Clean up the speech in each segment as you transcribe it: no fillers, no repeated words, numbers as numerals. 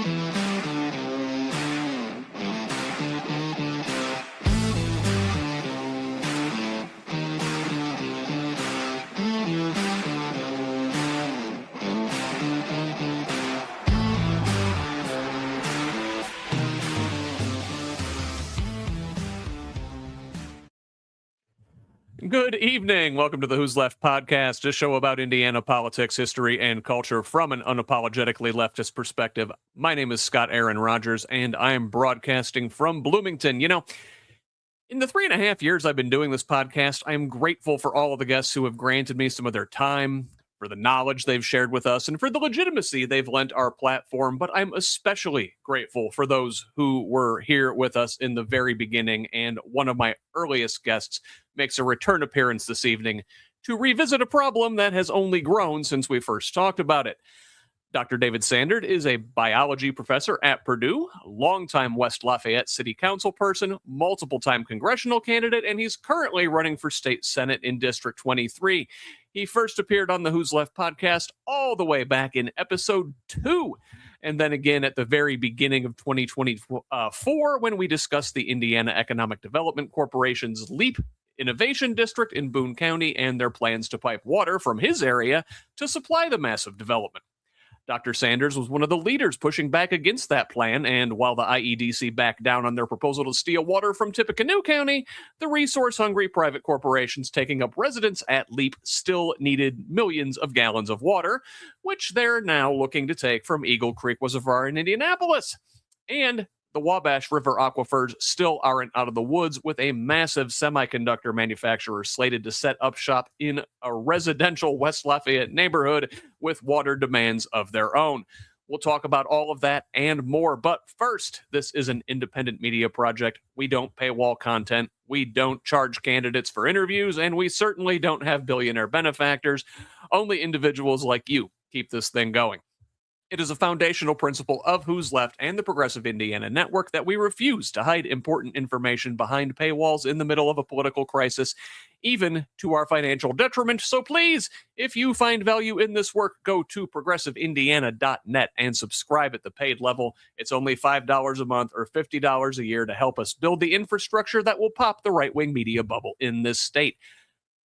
Good evening. Welcome to the Who's Left Podcast, a show about Indiana politics, history, and culture from an unapologetically leftist perspective. My name is Scott Aaron Rogers, and I am broadcasting from Bloomington. You know, in the 3.5 years I've been doing this podcast, I am grateful for all of the guests who have granted me some of their time, for the knowledge they've shared with us, and for the legitimacy they've lent our platform. But I'm especially grateful for those who were here with us in the very beginning, and one of my earliest guests makes a return appearance this evening to revisit a problem that has only grown since we first talked about it. Dr. David Sanders is a biology professor at Purdue, longtime West Lafayette City Council person, multiple-time congressional candidate, and he's currently running for state senate in District 23. He first appeared on the Who's Left podcast all the way back in episode 2, and then again at the very beginning of 2024 when we discussed the Indiana Economic Development Corporation's LEAP Innovation District in Boone County and their plans to pipe water from his area to supply the massive development. Dr. Sanders was one of the leaders pushing back against that plan, and while the IEDC backed down on their proposal to steal water from Tippecanoe County, the resource-hungry private corporations taking up residence at LEAP still needed millions of gallons of water, which they're now looking to take from Eagle Creek Reservoir in Indianapolis. And the Wabash River aquifers still aren't out of the woods, with a massive semiconductor manufacturer slated to set up shop in a residential West Lafayette neighborhood with water demands of their own. We'll talk about all of that and more, but first, this is an independent media project. We don't paywall content, we don't charge candidates for interviews, and we certainly don't have billionaire benefactors. Only individuals like you keep this thing going. It is a foundational principle of Who's Left and the Progressive Indiana Network that we refuse to hide important information behind paywalls in the middle of a political crisis, even to our financial detriment. So please, if you find value in this work, go to progressiveindiana.net and subscribe at the paid level. It's only $5 a month or $50 a year to help us build the infrastructure that will pop the right-wing media bubble in this state.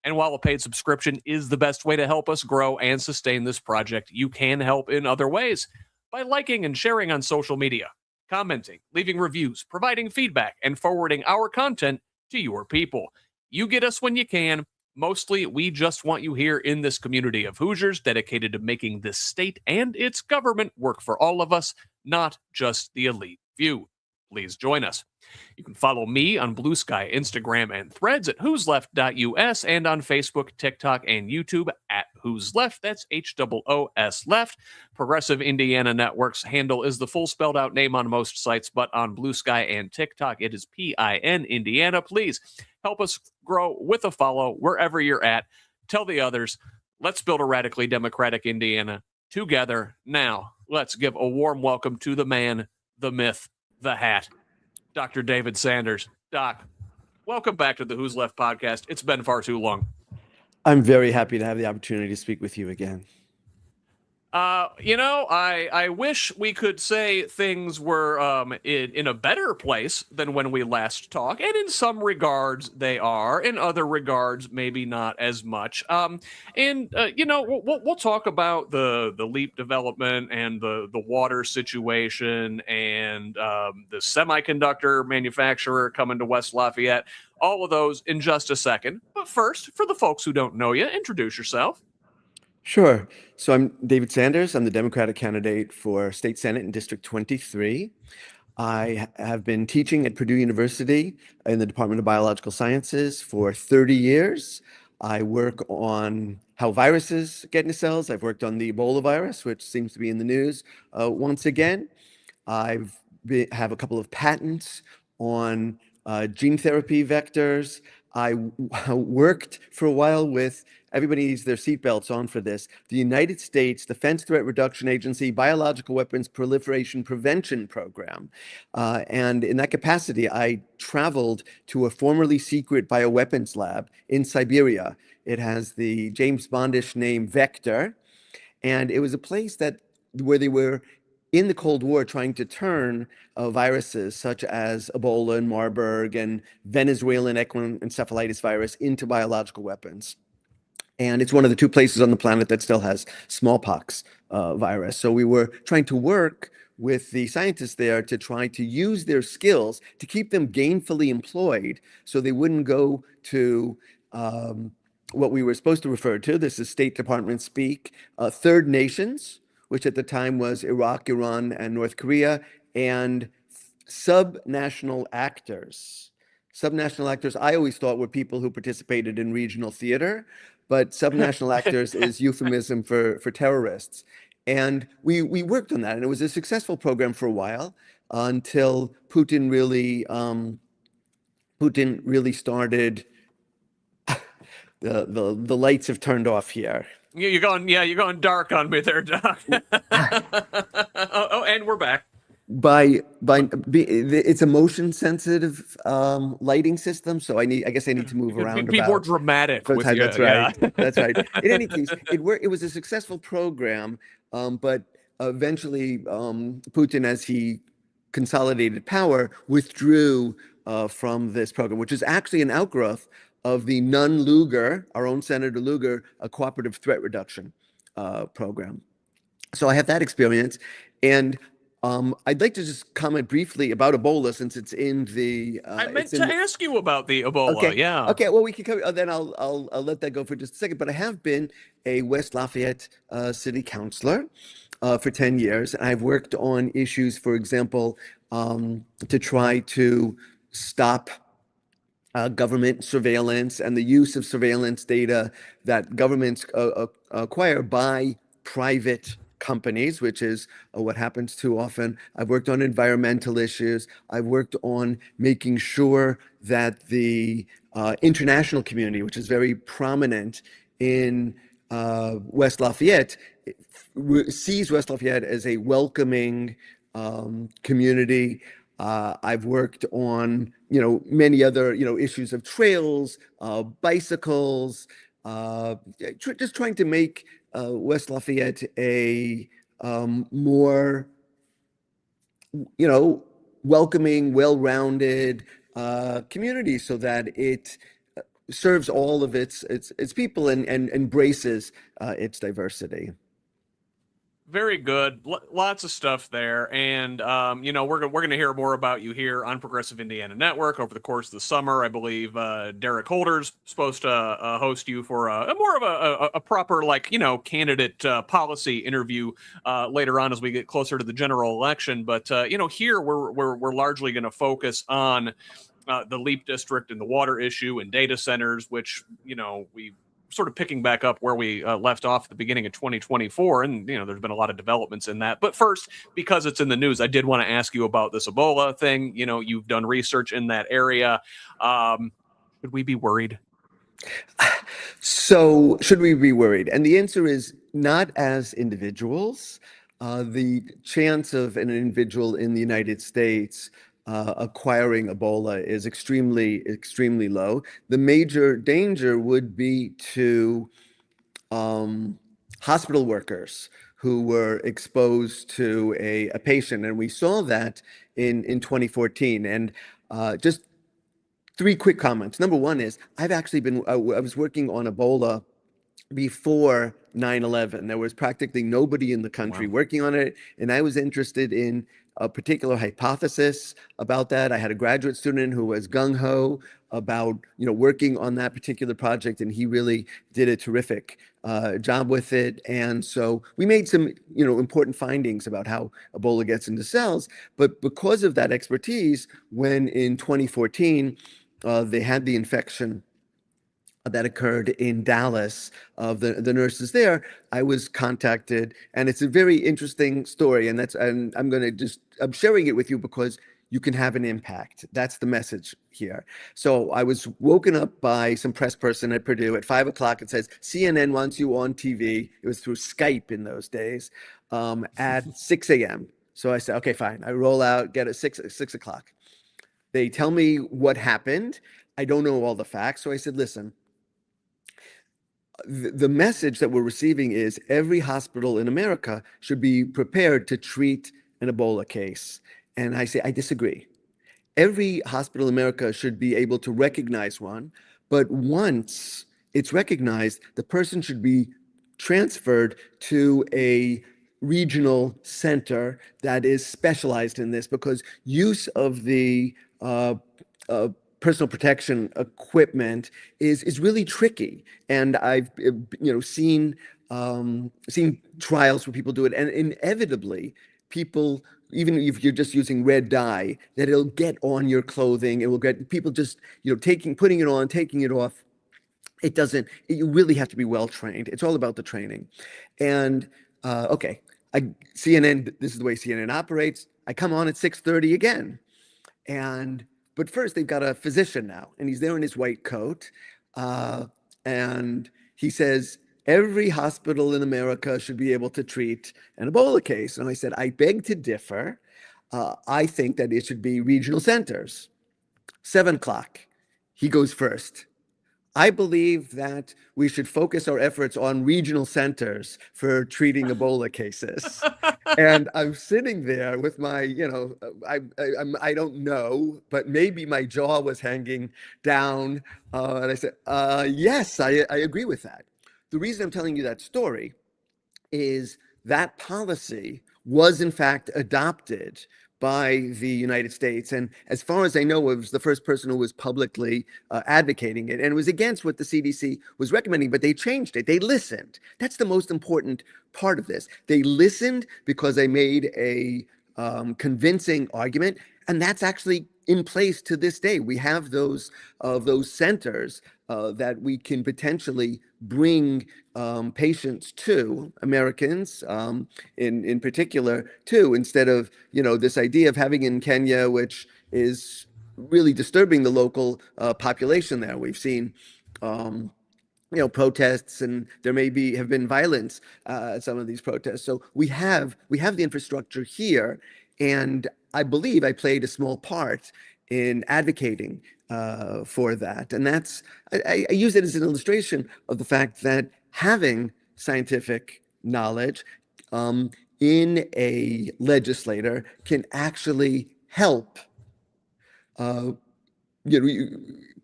And while a paid subscription is the best way to help us grow and sustain this project, you can help in other ways by liking and sharing on social media, commenting, leaving reviews, providing feedback, and forwarding our content to your people. You get us when you can. Mostly, we just want you here in this community of Hoosiers dedicated to making this state and its government work for all of us, not just the elite few. Please join us. You can follow me on Blue Sky, Instagram, and Threads at whosleft.us and on Facebook, TikTok, and YouTube at Who's Left. That's HOOS Left. Progressive Indiana Network's handle is the full spelled out name on most sites, but on Blue Sky and TikTok, it is PIN Indiana. Please help us grow with a follow wherever you're at. Tell the others. Let's build a radically democratic Indiana together. Now, let's give a warm welcome to the man, the myth, the hat, Dr. David Sanders. Doc, welcome back to the Who's Left podcast. It's been far too long. I'm very happy to have the opportunity to speak with you again. I wish we could say things were in a better place than when we last talked, and in some regards they are, in other regards maybe not as much. We'll talk about the LEAP development and the water situation and the semiconductor manufacturer coming to West Lafayette, all of those in just a second. But first, for the folks who don't know you, introduce yourself. Sure. So I'm David Sanders. I'm the Democratic candidate for State Senate in District 23. I have been teaching at Purdue University in the Department of Biological Sciences for 30 years. I work on how viruses get into cells. I've worked on the Ebola virus, which seems to be in the news once again. I have a couple of patents on gene therapy vectors. I worked for a while with, everybody needs their seatbelts on for this, the United States Defense Threat Reduction Agency Biological Weapons Proliferation Prevention Program. And in that capacity, I traveled to a formerly secret bioweapons lab in Siberia. It has the James Bondish name Vector. And it was a place where they were in the Cold War trying to turn viruses such as Ebola and Marburg and Venezuelan equine encephalitis virus into biological weapons. And it's one of the two places on the planet that still has smallpox virus. So we were trying to work with the scientists there to try to use their skills to keep them gainfully employed so they wouldn't go to what we were supposed to refer to, this is State Department speak, third nations, which at the time was Iraq, Iran, and North Korea, and subnational actors. Subnational actors, I always thought were people who participated in regional theater, but subnational actors is euphemism for terrorists. And we worked on that, and it was a successful program for a while until Putin really started. The lights have turned off here. You're going dark on me there, Doc. And we're back. It's a motion sensitive lighting system, so I guess I need to move around. Be more dramatic with you. That's right. Yeah. That's right. In any case, it was a successful program, but eventually Putin, as he consolidated power, withdrew from this program, which is actually an outgrowth of the Nunn Lugar, our own Senator Lugar, a cooperative threat reduction program. So I have that experience, and I'd like to just comment briefly about Ebola since it's in the. I meant to ask you about the Ebola. Okay. Yeah. Okay. Well, we can cover. Then I'll let that go for just a second. But I have been a West Lafayette city councilor for 10 years, and I've worked on issues, for example, to try to stop government surveillance and the use of surveillance data that governments acquire by private companies, which is what happens too often. I've worked on environmental issues. I've worked on making sure that the international community, which is very prominent in West Lafayette, sees West Lafayette as a welcoming community. I've worked on, many other, issues of trails, bicycles, just trying to make West Lafayette a more, welcoming, well-rounded community so that it serves all of its people and embraces its diversity. Very good. Lots of stuff there. And, we're going to hear more about you here on Progressive Indiana Network over the course of the summer. I believe Derek Holder's supposed to host you for a more of a proper, candidate policy interview later on as we get closer to the general election. But, here we're largely going to focus on the LEAP district and the water issue and data centers, which, we sort of picking back up where we left off at the beginning of 2024. And, there's been a lot of developments in that. But first, because it's in the news, I did want to ask you about this Ebola thing. You've done research in that area. Should we be worried? So should we be worried? And the answer is not as individuals. The chance of an individual in the United States acquiring Ebola is extremely, extremely low. The major danger would be to hospital workers who were exposed to a patient. And we saw that in 2014. And just three quick comments. Number one is I've actually been, I was working on Ebola before 9/11. There was practically nobody in the country working on it. And I was interested in a particular hypothesis about that. I had a graduate student who was gung-ho about, working on that particular project, and he really did a terrific job with it. And so we made some, important findings about how Ebola gets into cells. But because of that expertise, when in 2014, they had the infection that occurred in Dallas of the nurses there, I was contacted, and it's a very interesting story. And I'm sharing it with you because you can have an impact. That's the message here. So I was woken up by some press person at Purdue at 5 o'clock. It says, CNN wants you on TV. It was through Skype in those days, at 6 a.m. So I said, okay, fine. I roll out, get it 6 o'clock. They tell me what happened. I don't know all the facts. So I said, listen, the message that we're receiving is every hospital in America should be prepared to treat an Ebola case. And I say, I disagree. Every hospital in America should be able to recognize one, but once it's recognized, the person should be transferred to a regional center that is specialized in this, because use of the uh, personal protection equipment is really tricky. And I've seen trials where people do it, and inevitably people, even if you're just using red dye, that it'll get on your clothing. It will get people just, putting it on, taking it off. It doesn't, you really have to be well trained. It's all about the training. And okay, CNN, this is the way CNN operates. I come on at 6:30 again. And but first they've got a physician now, and he's there in his white coat. Uh, and he says, every hospital in America should be able to treat an Ebola case. And I said, I beg to differ. I think that it should be regional centers. 7 o'clock, he goes first. I believe that we should focus our efforts on regional centers for treating Ebola cases. And I'm sitting there with my, I don't know, but maybe my jaw was hanging down. And I said, yes, I agree with that. The reason I'm telling you that story is that policy was in fact adopted by the United States. And as far as I know, it was the first person who was publicly advocating it. And it was against what the CDC was recommending, but they changed it. They listened. That's the most important part of this. They listened because they made a convincing argument. And that's actually in place to this day. We have those centers that we can potentially bring patients to, Americans in particular, to, instead of, this idea of having in Kenya, which is really disturbing the local population there. We've seen protests, and there have been violence at some of these protests. So we have the infrastructure here, and I believe I played a small part in advocating for that. And I use it as an illustration of the fact that having scientific knowledge in a legislator can actually help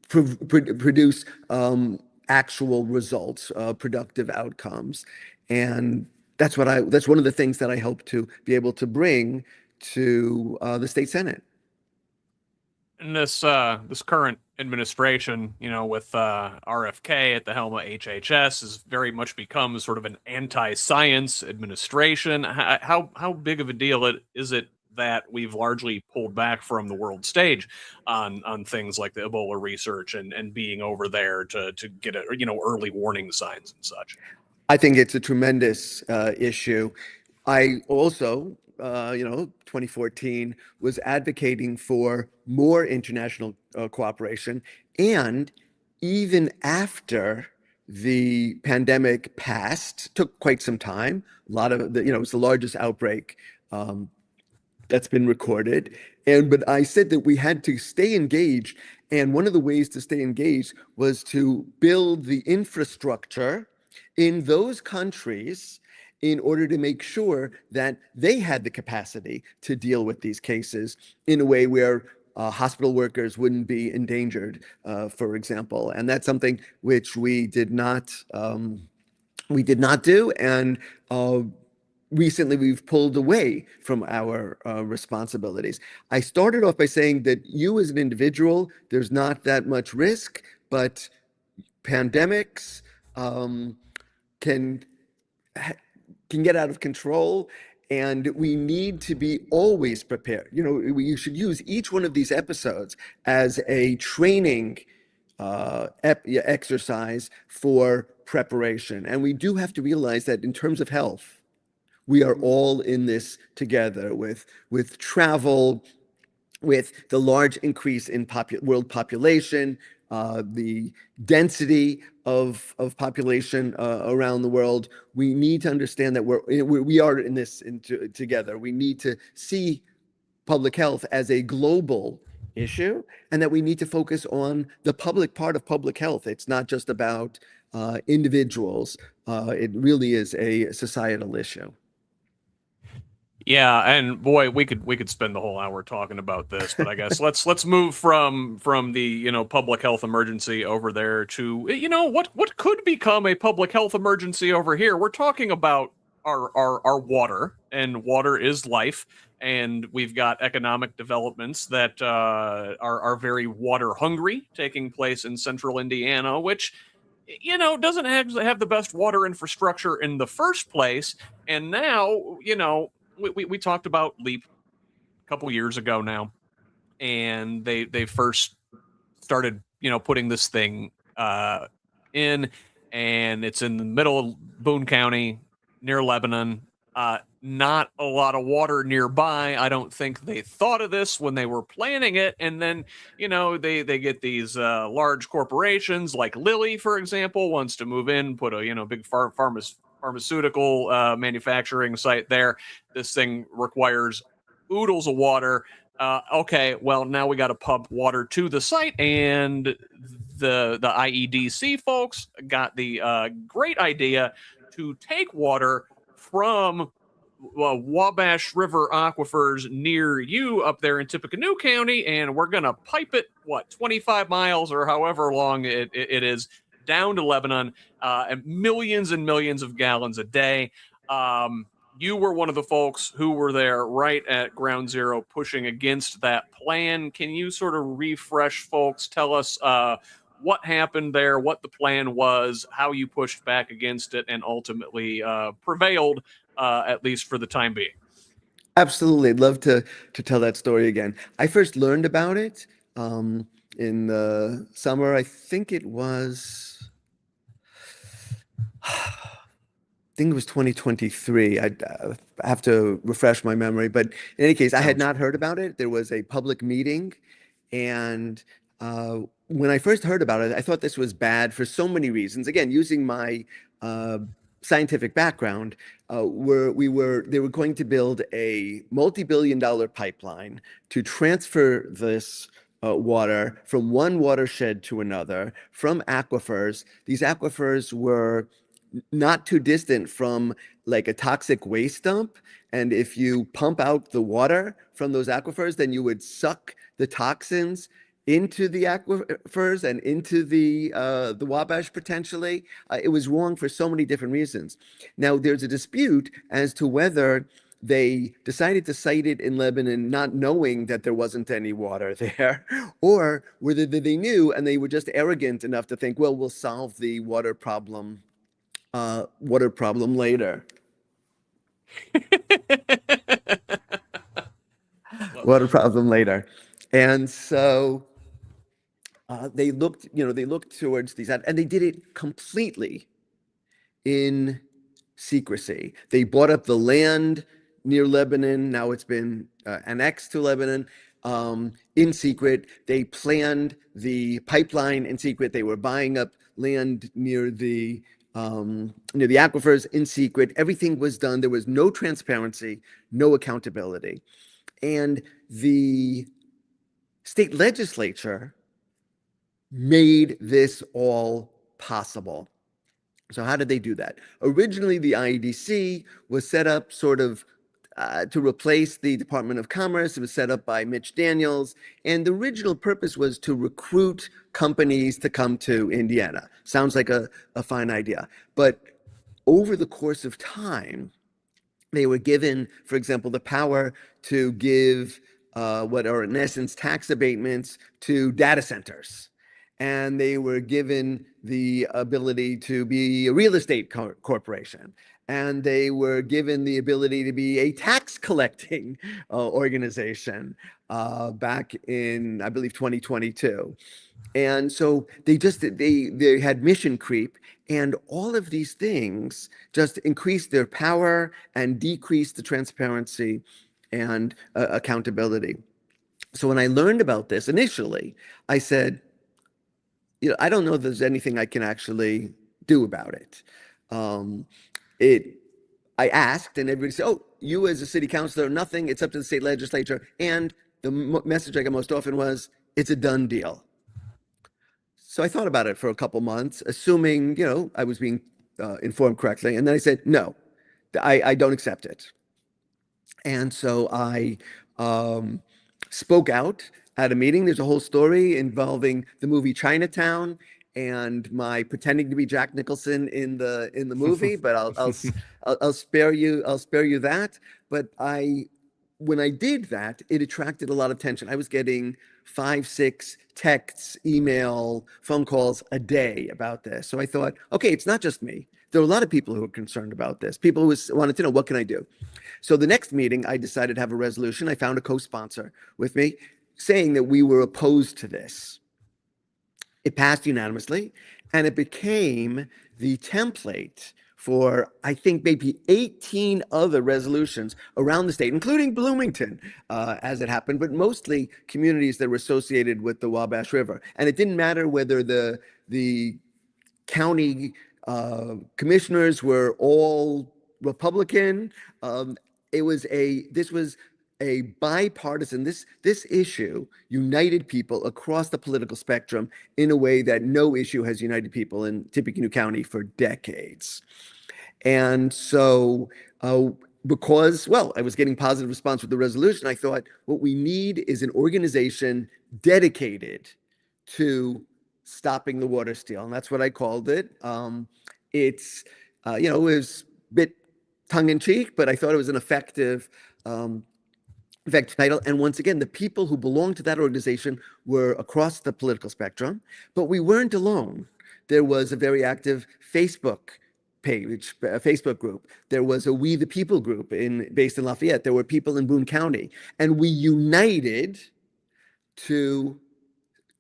produce actual results, productive outcomes. And that's one of the things that I hope to be able to bring to the state Senate. And this current administration, with RFK at the helm of HHS, has very much become sort of an anti-science administration. How big of a deal is it that we've largely pulled back from the world stage on things like the Ebola research and being over there to get early warning signs and such? I think it's a tremendous issue. I also 2014 was advocating for more international cooperation. And even after the pandemic passed, took quite some time. A lot of it was the largest outbreak that's been recorded. But I said that we had to stay engaged. And one of the ways to stay engaged was to build the infrastructure in those countries in order to make sure that they had the capacity to deal with these cases in a way where hospital workers wouldn't be endangered, for example. And that's something which we did not do. And recently we've pulled away from our responsibilities. I started off by saying that you as an individual, there's not that much risk, but pandemics can get out of control, and we need to be always prepared. You should use each one of these episodes as a training exercise for preparation. And we do have to realize that in terms of health, we are all in this together with travel, with the large increase in world population, the density of population around the world. We need to understand that we are in this together. We need to see public health as a global issue, and that we need to focus on the public part of public health. It's not just about individuals. It really is a societal issue. Yeah, and boy, we could spend the whole hour talking about this, but I guess let's move from the public health emergency over there to what could become a public health emergency over here. We're talking about our water, and water is life, and we've got economic developments that are very water hungry taking place in central Indiana, which doesn't have the best water infrastructure in the first place, and now we talked about LEAP a couple years ago now, and they first started putting this thing in, and it's in the middle of Boone County near Lebanon. Not a lot of water nearby. I don't think they thought of this when they were planning it. And then, they get these large corporations like Lilly, for example, wants to move in, put a big pharmaceutical manufacturing site there. This thing requires oodles of water. Okay, well, now we got to pump water to the site, and the IEDC folks got the great idea to take water from Wabash River aquifers near you up there in Tippecanoe County, and we're gonna pipe it 25 miles or however long it is down to Lebanon, and millions of gallons a day. You were one of the folks who were there right at ground zero pushing against that plan. Can you sort of refresh folks, tell us what happened there, what the plan was, how you pushed back against it, and ultimately prevailed, at least for the time being? Absolutely. I'd love to tell that story again. I first learned about it in the summer. I think it was, I think it was 2023. I have to refresh my memory. But in any case, I had not heard about it. There was a public meeting. And when I first heard about it, I thought this was bad for so many reasons. Again, using my scientific background, they were going to build a multi-billion-dollar pipeline to transfer this water from one watershed to another, from aquifers. These aquifers were not too distant from like a toxic waste dump. And if you pump out the water from those aquifers, then you would suck the toxins into the aquifers and into the Wabash potentially. It was wrong for so many different reasons. Now, there's a dispute as to whether they decided to site it in Lebanon not knowing that there wasn't any water there, or whether they knew and they were just arrogant enough to think, well, we'll solve the water problem later. Water problem later. And so they looked towards these, and they did it completely in secrecy. They bought up the land near Lebanon. Now it's been annexed to Lebanon, in secret. They planned the pipeline in secret. They were buying up land near the aquifers in secret. Everything was done. There was no transparency, no accountability. And the state legislature made this all possible. So how did they do that? Originally, the IEDC was set up sort of to replace the Department of Commerce. It was set up by Mitch Daniels. And the original purpose was to recruit companies to come to Indiana. Sounds like a fine idea. But over the course of time, they were given, for example, the power to give what are in essence tax abatements to data centers. And they were given the ability to be a real estate corporation. And they were given the ability to be a tax collecting organization back in, I believe, 2022. And so they had mission creep, and all of these things just increased their power and decreased the transparency and accountability. So when I learned about this initially, I said, I don't know if there's anything I can actually do about it. I asked, and everybody said, "Oh, you as a city councilor, nothing. It's up to the state legislature." And the message I got most often was, "It's a done deal." So I thought about it for a couple months, assuming, I was being informed correctly. And then I said, no, I don't accept it. And so I um, spoke out at a meeting. There's a whole story involving the movie Chinatown and my pretending to be Jack Nicholson in the movie. But I'll spare you that. But when I did that, it attracted a lot of attention. I was getting 5, 6 texts, email, phone calls a day about this. So I thought, okay, it's not just me. There are a lot of people who are concerned about this. People who wanted to know, what can I do? So the next meeting, I decided to have a resolution. I found a co-sponsor with me saying that we were opposed to this. It passed unanimously, and it became the template for, I think, maybe 18 other resolutions around the state, including Bloomington, as it happened, but mostly communities that were associated with the Wabash River. And it didn't matter whether the county commissioners were all Republican. This was a bipartisan. This issue united people across the political spectrum in a way that no issue has united people in Tippecanoe County for decades. And so, because, I was getting positive response with the resolution, I thought what we need is an organization dedicated to stopping the water steal. And that's what I called it. It's, it was a bit tongue in cheek, but I thought it was an effective title. And once again, the people who belonged to that organization were across the political spectrum, but we weren't alone. There was a very active Facebook page, a Facebook group. There was a We the People group based in Lafayette. There were people in Boone County, and we united to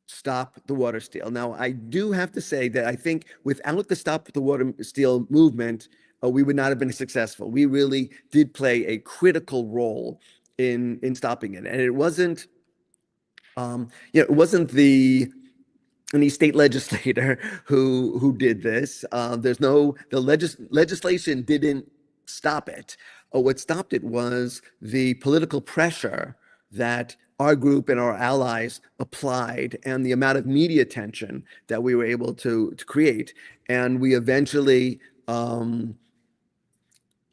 stop the water steal. Now, I do have to say that I think without the Stop the Water Steal movement, we would not have been successful. We really did play a critical role in stopping it, and it wasn't, any state legislator who did this. The legislation didn't stop it. What stopped it was the political pressure that our group and our allies applied, and the amount of media attention that we were able to create. And we eventually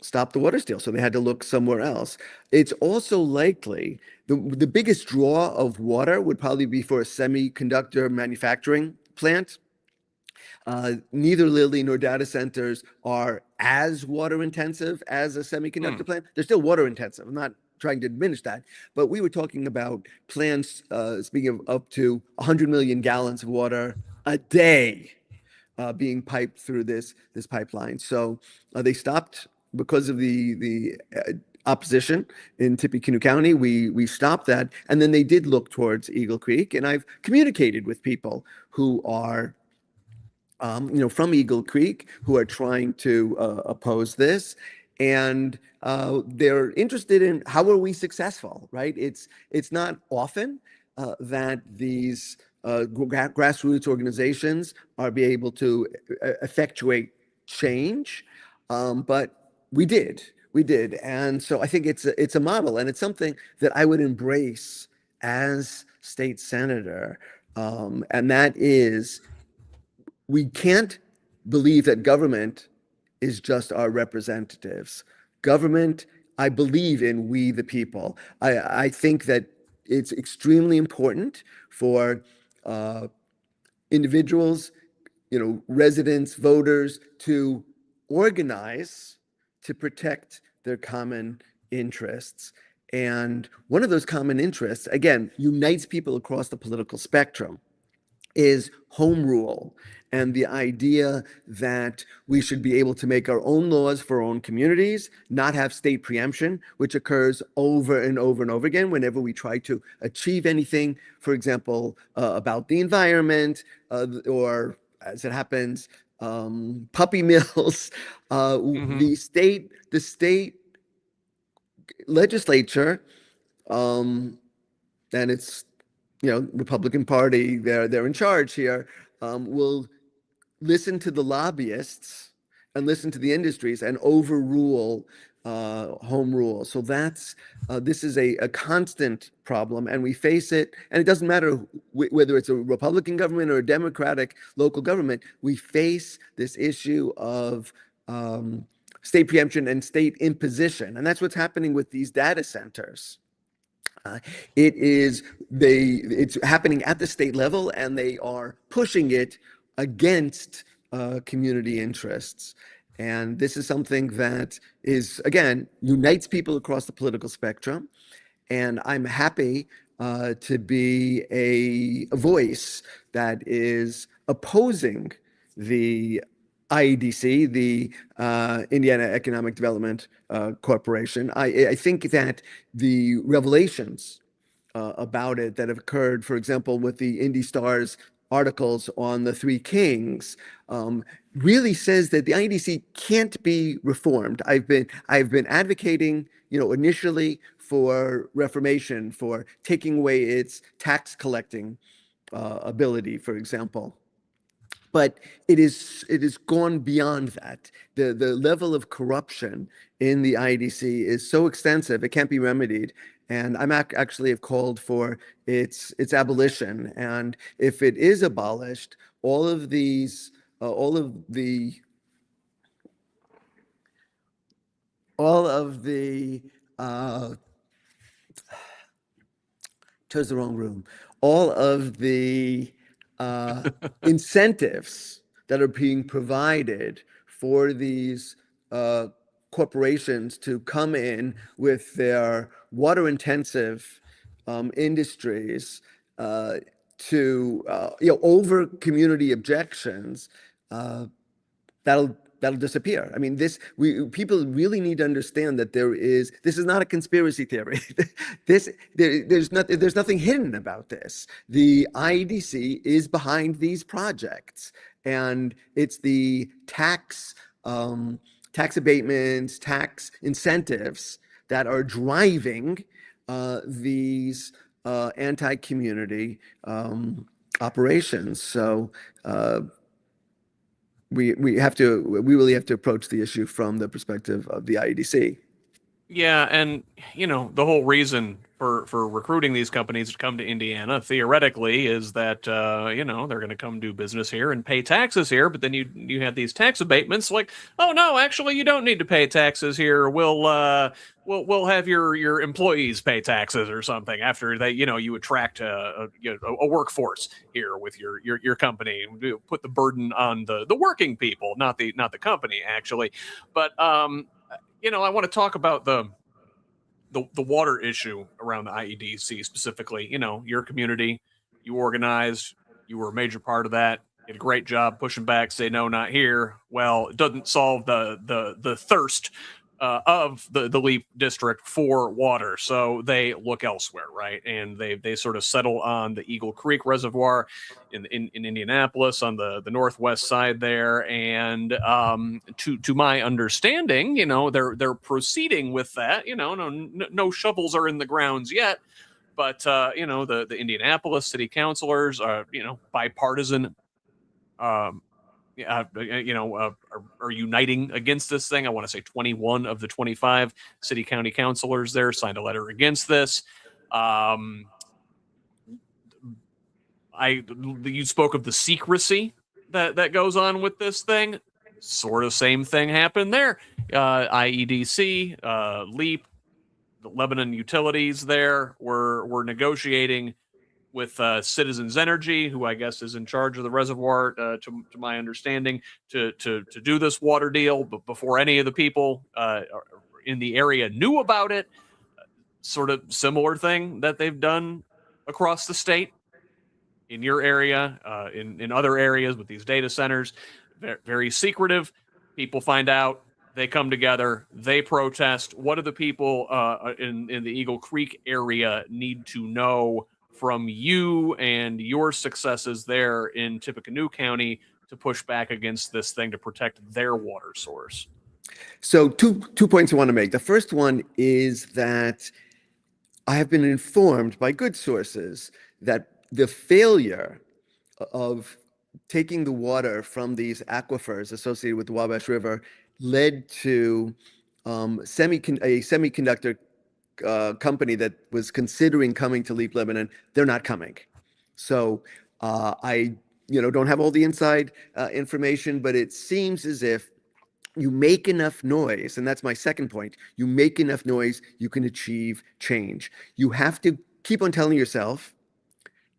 stopped the water steal, so they had to look somewhere else. It's also likely the biggest draw of water would probably be for a semiconductor manufacturing plant. Neither Lilly nor data centers are as water intensive as a semiconductor plant. They're still water intensive. I'm not trying to diminish that, but we were talking about plants, speaking of up to 100 million gallons of water a day being piped through this pipeline. So they stopped because of the opposition in Tippecanoe County. We stopped that, and then they did look towards Eagle Creek. And I've communicated with people who are from Eagle Creek, who are trying to oppose this. And they're interested in how are we successful, right? It's not often that these grassroots organizations are be able to effectuate change, but we did. And so I think it's a model, and it's something that I would embrace as state senator. And that is, we can't believe that government is just our representatives. Government, I believe in we the people. I think that it's extremely important for individuals, residents, voters, to organize to protect their common interests. And one of those common interests, again, unites people across the political spectrum, is home rule, and the idea that we should be able to make our own laws for our own communities, not have state preemption, which occurs over and over and over again whenever we try to achieve anything, for example, about the environment, or as it happens, puppy mills. The state legislature, and it's Republican Party, they're in charge here, will listen to the lobbyists and listen to the industries and overrule home rule. So this is a constant problem, and we face it. And it doesn't matter whether it's a Republican government or a Democratic local government. We face this issue of state preemption and state imposition, and that's what's happening with these data centers. It's happening at the state level, and they are pushing it against community interests. And this is something that again, unites people across the political spectrum. And I'm happy to be a voice that is opposing the IEDC, the Indiana Economic Development Corporation. I think that the revelations about it that have occurred, for example, with the Indy Star's articles on the Three Kings, really says that the IEDC can't be reformed. I've been advocating, initially for reformation, for taking away its tax collecting ability, for example. But it is gone beyond that. The level of corruption in the IEDC is so extensive, it can't be remedied. And I'm actually have called for its abolition. And if it is abolished, all of the chose the wrong room. All of the incentives that are being provided for these corporations to come in with their water-intensive industries to over community objections, that'll disappear. I mean, people really need to understand that this is not a conspiracy theory. There's nothing hidden about this. The IEDC is behind these projects, and it's the tax abatements, tax incentives that are driving these anti-community operations. So we really have to approach the issue from the perspective of the IEDC. Yeah, and the whole reason for recruiting these companies to come to Indiana theoretically is that they're going to come do business here and pay taxes here. But then you have these tax abatements, like, oh no, actually you don't need to pay taxes here. We'll have your employees pay taxes or something after they you attract a workforce here with your company. Put the burden on the working people, not the company actually. But I want to talk about the water issue around the IEDC specifically. Your community, you organized, you were a major part of that. You did a great job pushing back, say no, not here. Well, it doesn't solve the thirst of the Leap district for water, so they look elsewhere, right? And they sort of settle on the Eagle Creek Reservoir in Indianapolis on the northwest side there. And to my understanding, they're proceeding with that. No shovels are in the grounds yet, but the Indianapolis city councilors are bipartisan. Are uniting against this thing. I want to say 21 of the 25 city county councilors there signed a letter against this. You spoke of the secrecy that goes on with this thing. Sort of same thing happened there. IEDC, LEAP, the Lebanon utilities there were negotiating with Citizens Energy, who I guess is in charge of the reservoir, to my understanding, to do this water deal. But before any of the people in the area knew about it, sort of similar thing that they've done across the state, in your area, in other areas with these data centers, very secretive. People find out, they come together, they protest. What do the people in the Eagle Creek area need to know from you and your successes there in Tippecanoe County to push back against this thing to protect their water source? So two points I want to make. The first one is that I have been informed by good sources that the failure of taking the water from these aquifers associated with the Wabash River led to semiconductor company that was considering coming to Leap Lebanon. They're not coming. So I, don't have all the inside information, but it seems as if you make enough noise, and that's my second point. You make enough noise, you can achieve change. You have to keep on telling yourself,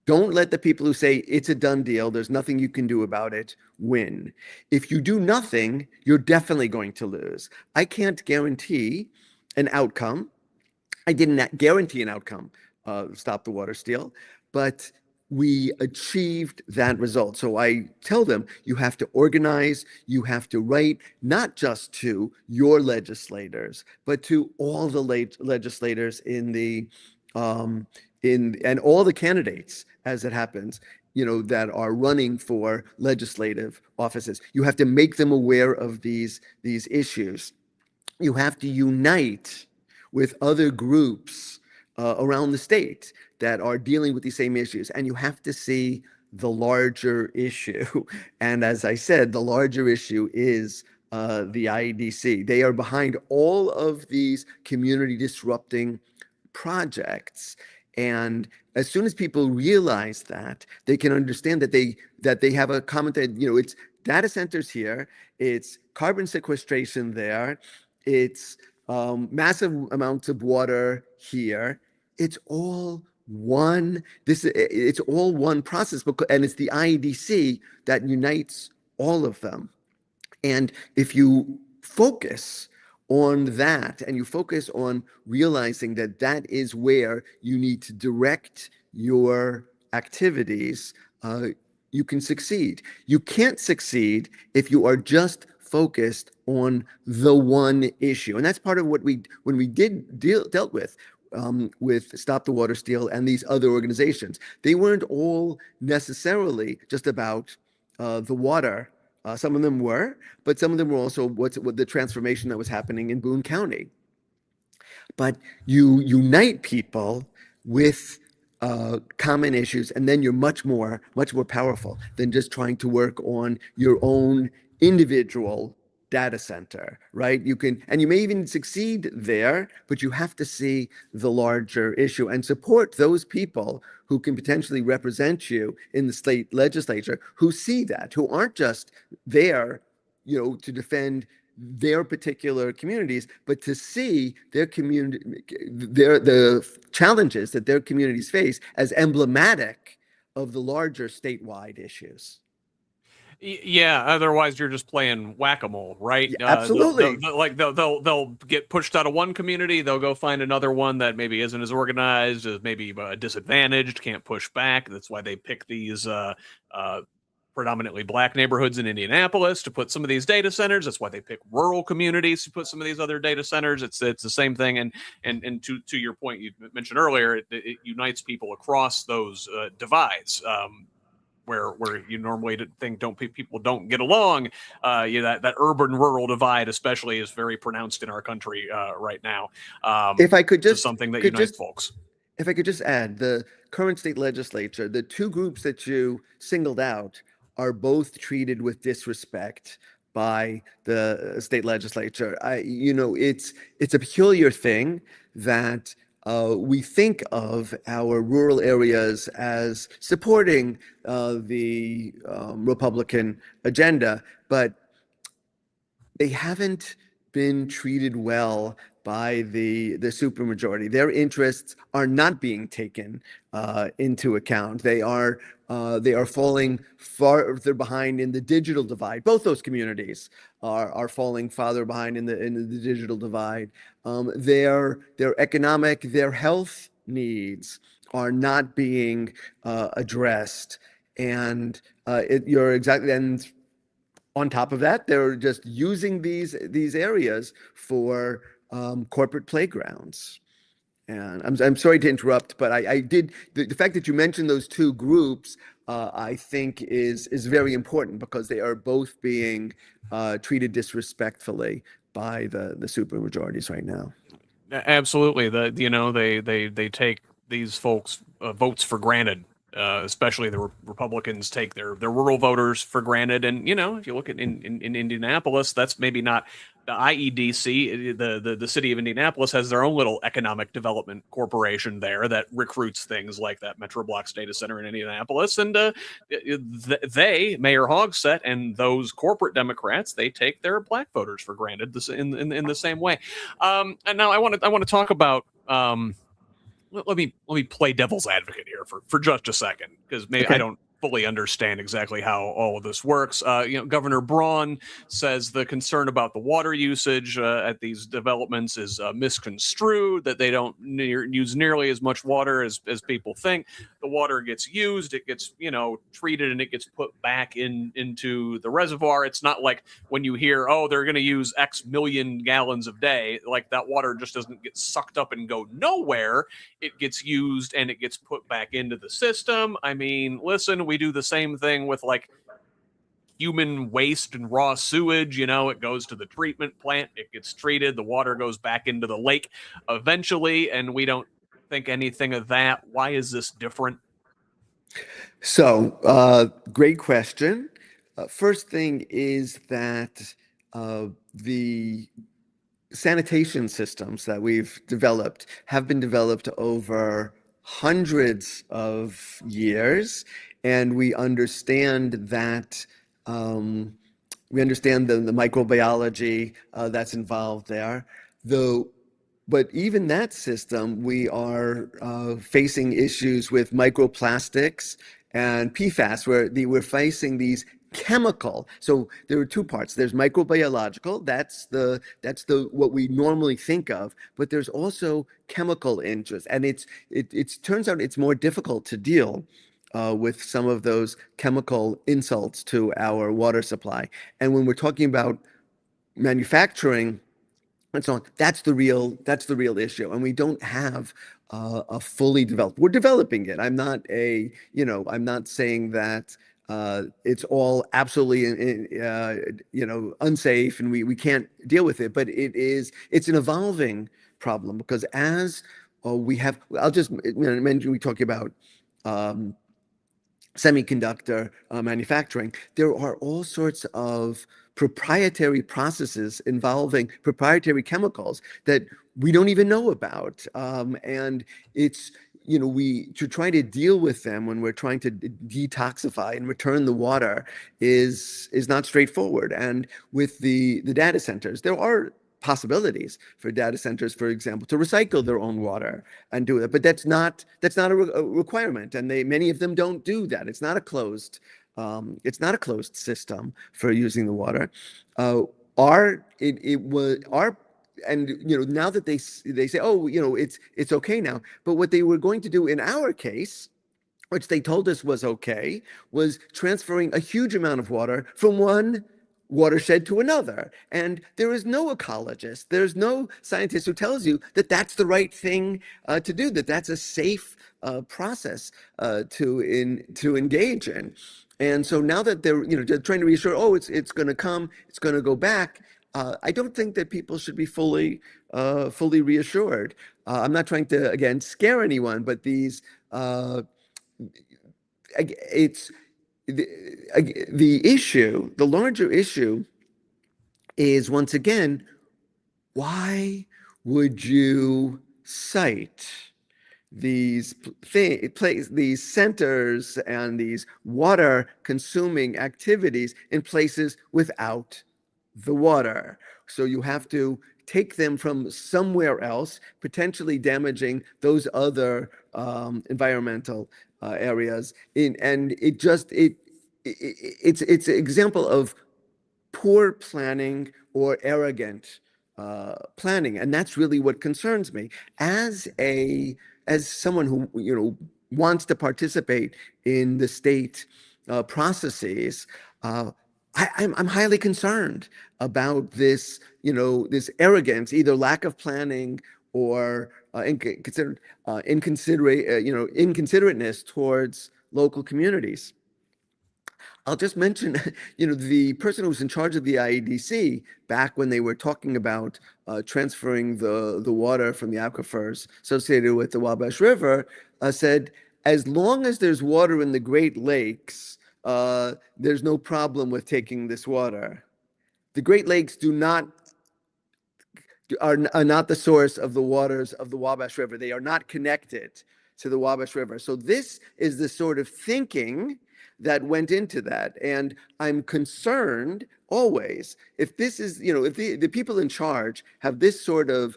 don't let the people who say it's a done deal, there's nothing you can do about it, win. If you do nothing, you're definitely going to lose. I can't guarantee an outcome. I didn't guarantee an outcome, stop the water steal, but we achieved that result. So I tell them, you have to organize, you have to write, not just to your legislators, but to all the legislators um, and all the candidates, as it happens, that are running for legislative offices. You have to make them aware of these issues. You have to unite with other groups around the state that are dealing with these same issues. And you have to see the larger issue. And as I said, the larger issue is the IEDC. They are behind all of these community disrupting projects. And as soon as people realize that, they can understand that they have a common thing. It's data centers here, it's carbon sequestration there, it's massive amounts of water here. It's all one. It's all one process, and it's the IEDC that unites all of them. And if you focus on that and you focus on realizing that that is where you need to direct your activities, you can succeed. You can't succeed if you are just focused on the one issue. And that's part of what when we dealt with Stop the Water Steal and these other organizations. They weren't all necessarily just about the water. Some of them were, but some of them were also what the transformation that was happening in Boone County. But you unite people with common issues, and then you're much more powerful than just trying to work on your own individual data center, right? And you may even succeed there, but you have to see the larger issue and support those people who can potentially represent you in the state legislature, who see that, who aren't just there, to defend their particular communities, but to see their community, the challenges that their communities face as emblematic of the larger statewide issues. Yeah, otherwise you're just playing whack-a-mole, right? Yeah, absolutely. They'll get pushed out of one community, they'll go find another one that maybe isn't as organized, is maybe disadvantaged, can't push back. That's why they pick these predominantly black neighborhoods in Indianapolis to put some of these data centers. That's why they pick rural communities to put some of these other data centers. It's the same thing. And to your point you mentioned earlier, it unites people across those divides. Where you normally think people don't get along, that urban rural divide especially is very pronounced in our country right now. If I could just something that unites folks. If I could just add, the current state legislature, the two groups that you singled out are both treated with disrespect by the state legislature. It's a peculiar thing that we think of our rural areas as supporting the Republican agenda, but they haven't been treated well by the supermajority. Their interests are not being taken into account. They are falling farther behind in the digital divide. Both those communities are falling farther behind in the digital divide. Their economic, their health needs are not being addressed. And you're exactly, and on top of that, they're just using these areas for corporate playgrounds. And I'm sorry to interrupt, but I did the fact that you mentioned those two groups, I think is very important because they are both being treated disrespectfully by the supermajorities right now. Absolutely, they take these folks' votes for granted. especially the Republicans take their rural voters for granted. And if you look at in Indianapolis, that's maybe not the IEDC. The city of Indianapolis has their own little economic development corporation there that recruits things like that Metro Blocks data center in Indianapolis. And they, Mayor Hogsett, and those corporate Democrats, they take their black voters for granted in the same way. And now I want to talk about. Let me play devil's advocate here for just a second, because maybe I don't fully understand exactly how all of this works. Governor Braun says the concern about the water usage at these developments is misconstrued, that they don't use nearly as much water as people think. The water gets used, it gets treated, and it gets put back into the reservoir. It's not like when you hear, oh, they're going to use X million gallons a day, like that water just doesn't get sucked up and go nowhere. It gets used and it gets put back into the system. I mean, listen, we do the same thing with like human waste and raw sewage. It goes to the treatment plant, it gets treated, the water goes back into the lake eventually, and we don't think anything of that. Why is this different? So, great question. First thing is that the sanitation systems that we've developed have been developed over hundreds of years, and we understand that we understand the microbiology that's involved there. But even that system, we are facing issues with microplastics and PFAS, where we're facing these chemical. So there are two parts. There's microbiological. That's the what we normally think of. But there's also chemical interest, and it turns out it's more difficult to deal with some of those chemical insults to our water supply. And when we're talking about manufacturing and so on, that's the real issue, and we don't have a fully developed. We're developing it. I'm not saying that it's all absolutely unsafe and we can't deal with it, but it's an evolving problem, because as we have, I'll just mention, we talk about semiconductor manufacturing. There are all sorts of proprietary processes involving proprietary chemicals that we don't even know about, and it's we to try to deal with them when we're trying to detoxify and return the water is not straightforward. And with the data centers, there are possibilities for data centers, for example, to recycle their own water and do it, but that's not a requirement, and many of them don't do that. It's not a closed system for using the water. And now that they say, oh, it's okay now, but what they were going to do in our case, which they told us was okay, was transferring a huge amount of water from one watershed to another. And there is no ecologist, there's no scientist who tells you that that's the right thing to do, that that's a safe process to engage in. And so now that they're trying to reassure, oh, it's going to come, it's going to go back. I don't think that people should be fully reassured. I'm not trying to, again, scare anyone, but it's the issue. The larger issue is, once again, why would you cite these centers and these water consuming activities in places without the water? So you have to take them from somewhere else, potentially damaging those other environmental areas. And it's an example of poor planning or arrogant planning, and that's really what concerns me. As someone who wants to participate in the state processes, I'm highly concerned about this arrogance, either lack of planning or inconsiderateness towards local communities. I'll just mention, the person who was in charge of the IEDC back when they were talking about transferring the water from the aquifers associated with the Wabash River said, as long as there's water in the Great Lakes, there's no problem with taking this water. The Great Lakes are not the source of the waters of the Wabash River. They are not connected to the Wabash River. So this is the sort of thinking that went into that. And I'm concerned always if this is, if the people in charge have this sort of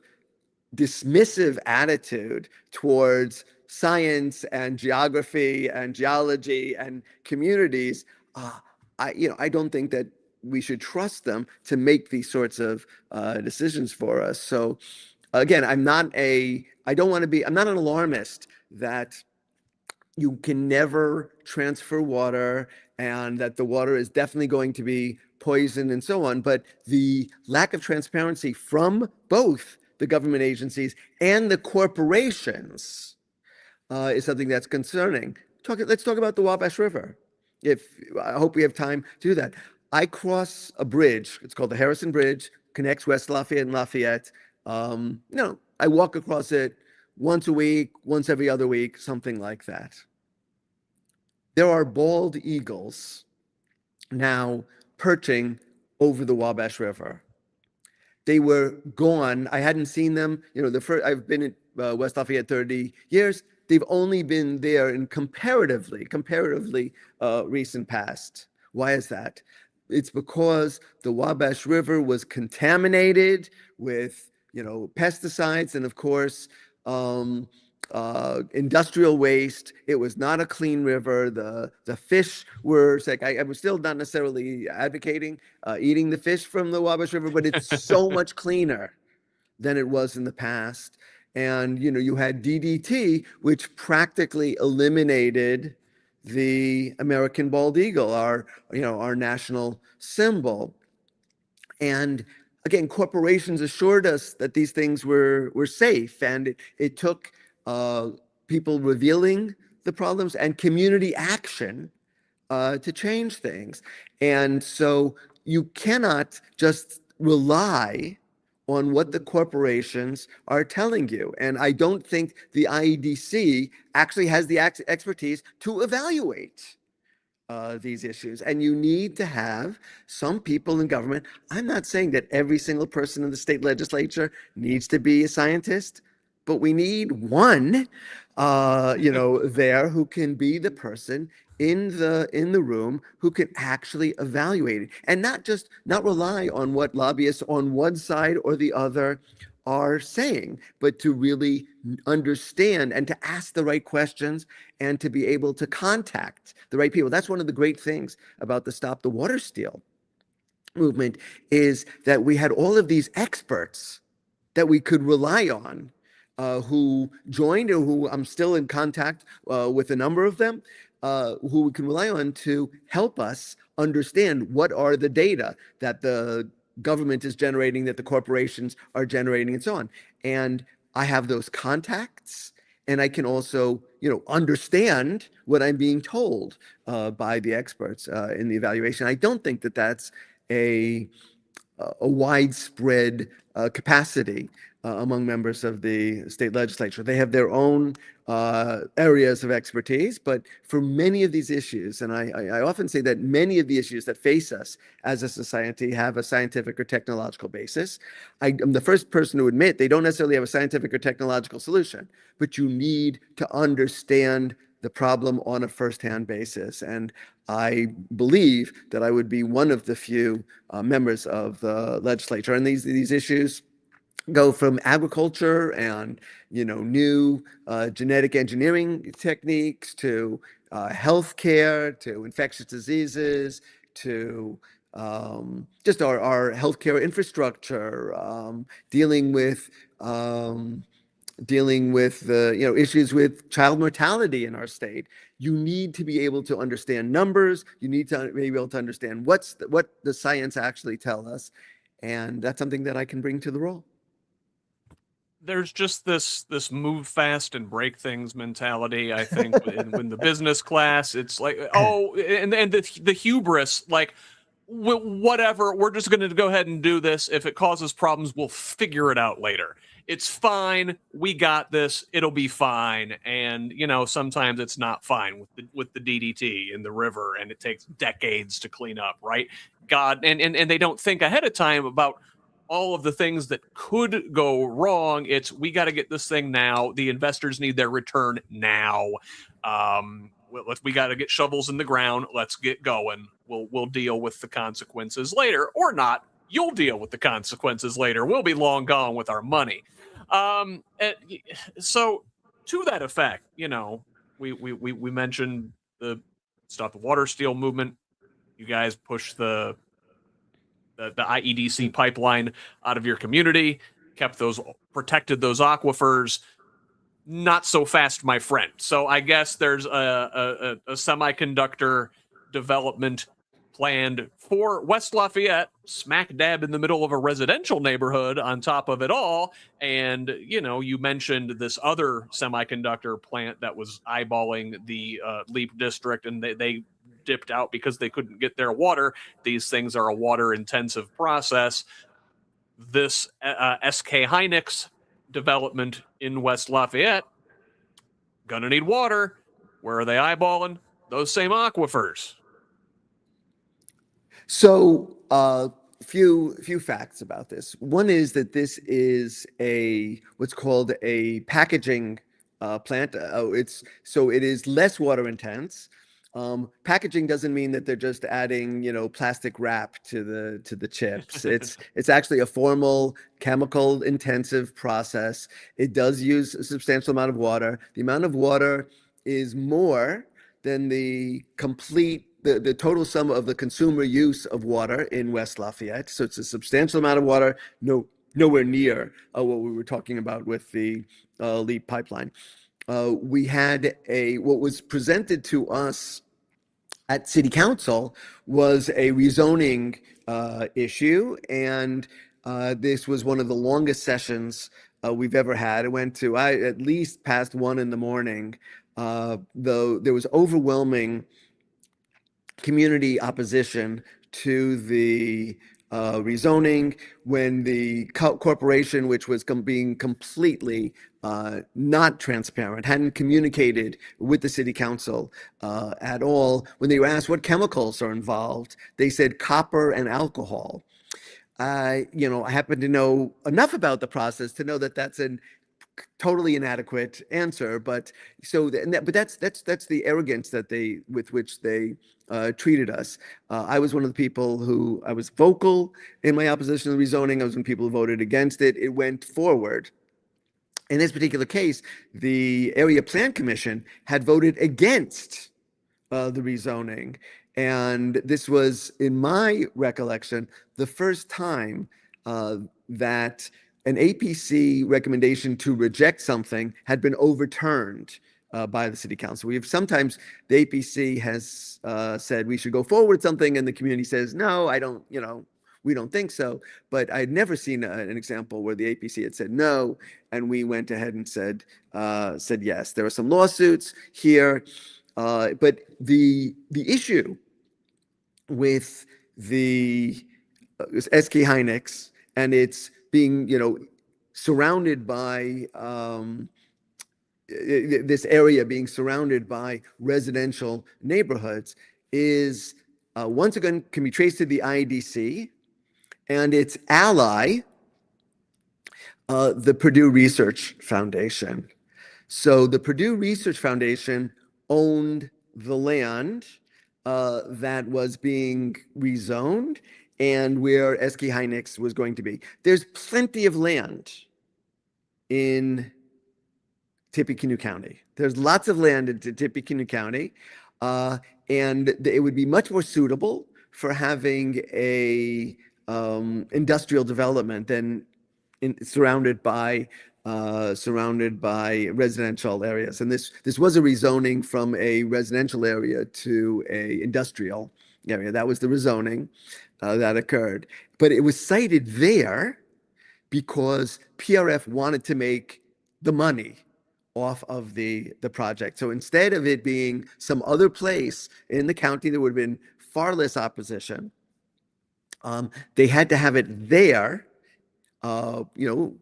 dismissive attitude towards science and geography and geology and communities, I don't think that we should trust them to make these sorts of decisions for us. So again, I'm not an alarmist that you can never transfer water and that the water is definitely going to be poisoned and so on. But the lack of transparency from both the government agencies and the corporations is something that's concerning. Let's talk about the Wabash River. I hope we have time to do that. I cross a bridge. It's called the Harrison Bridge, connects West Lafayette and Lafayette. I walk across it once a week, once every other week, something like that. There are bald eagles now perching over the Wabash River. They were gone. I hadn't seen them. I've been in West Lafayette 30 years. They've only been there in comparatively recent past. Why is that? It's because the Wabash River was contaminated with, pesticides and, of course, industrial waste. It was not a clean river. The fish were sick. I was still not necessarily advocating eating the fish from the Wabash River, but it's so much cleaner than it was in the past. And, you had DDT, which practically eliminated the American bald eagle, our national symbol. And again, corporations assured us that these things were safe, and it took people revealing the problems and community action to change things. And so you cannot just rely on what the corporations are telling you. And I don't think the IEDC actually has the expertise to evaluate these issues. And you need to have some people in government. I'm not saying that every single person in the state legislature needs to be a scientist, but we need one, there who can be the person in the room who can actually evaluate it and not rely on what lobbyists on one side or the other are saying, but to really understand and to ask the right questions and to be able to contact the right people. That's one of the great things about the Stop the Water Steal movement, is that we had all of these experts that we could rely on who joined, or who I'm still in contact with a number of them, who we can rely on to help us understand what are the data that the government is generating, that the corporations are generating, and so on. And I have those contacts, and I can also, understand what I'm being told by the experts in the evaluation. I don't think that that's a widespread capacity among members of the state legislature. They have their own areas of expertise, but for many of these issues, and I often say that many of the issues that face us as a society have a scientific or technological basis. I'm the first person to admit they don't necessarily have a scientific or technological solution, but you need to understand the problem on a firsthand basis. And I believe that I would be one of the few members of the legislature. And these issues go from agriculture and new genetic engineering techniques to healthcare, to infectious diseases, to just our healthcare infrastructure, dealing with the issues with child mortality in our state. You need to be able to understand numbers. You need to be able to understand what the science actually tell us, and that's something that I can bring to the role. There's just this move fast and break things mentality. I think when the business class, it's like, and the hubris, like, whatever, we're just going to go ahead and do this. If it causes problems, we'll figure it out later. It's fine. We got this. It'll be fine. And sometimes it's not fine with the DDT in the river, and it takes decades to clean up, right? God, and they don't think ahead of time about all of the things that could go wrong. It's, we got to get this thing now. The investors need their return now. We got to get shovels in the ground. Let's get going. We'll deal with the consequences later, or not. You'll deal with the consequences later. We'll be long gone with our money. So to that effect, we mentioned the Stop the Water Steal movement. You guys push the IEDC pipeline out of your community, protected those aquifers. Not so fast, my friend. So I guess there's a semiconductor development planned for West Lafayette, smack dab in the middle of a residential neighborhood on top of it all. And, you mentioned this other semiconductor plant that was eyeballing the LEAP district, and they dipped out because they couldn't get their water. These things are a water intensive process. This SK Hynix development in West Lafayette, gonna need water. Where are they eyeballing? Those same aquifers. So, few facts about this. One is that this is what's called a packaging plant. It is less water intense. Packaging doesn't mean that they're just adding, plastic wrap to the chips. It's actually a formal chemical intensive process. It does use a substantial amount of water. The amount of water is more than the total sum of the consumer use of water in West Lafayette. So it's a substantial amount of water, nowhere near what we were talking about with the LEAP pipeline. We had what was presented to us at City Council was a rezoning issue, and this was one of the longest sessions we've ever had. It went to at least past 1 a.m, though there was overwhelming community opposition to the rezoning, when the corporation, which was being completely not transparent, hadn't communicated with the city council at all. When they were asked what chemicals are involved, they said copper and alcohol. I happen to know enough about the process to know that that's a totally inadequate answer. But that's the arrogance with which they treated us. I was one of the people who I was vocal in my opposition to the rezoning. I was one of the people who voted against it. It went forward. In this particular case, the Area Plan Commission had voted against the rezoning. And this was, in my recollection, the first time that an APC recommendation to reject something had been overturned by the city council. Sometimes the APC has said we should go forward with something, and the community says, no, I don't, we don't think so. But I'd never seen an example where the APC had said no, and we went ahead and said yes. There are some lawsuits here, but the issue with the SK Hynix and its being, surrounded by this area being surrounded by residential neighborhoods is once again can be traced to the IEDC and its ally, the Purdue Research Foundation. So the Purdue Research Foundation owned the land that was being rezoned and where SK Hynix was going to be. There's plenty of land in Tippecanoe County. There's lots of land in Tippecanoe County, and it would be much more suitable for having a industrial development than surrounded by residential areas. And this was a rezoning from a residential area to a industrial area. That was the rezoning that occurred. But it was cited there because PRF wanted to make the money off of the project. So instead of it being some other place in the county, there would have been far less opposition. They had to have it there, you know,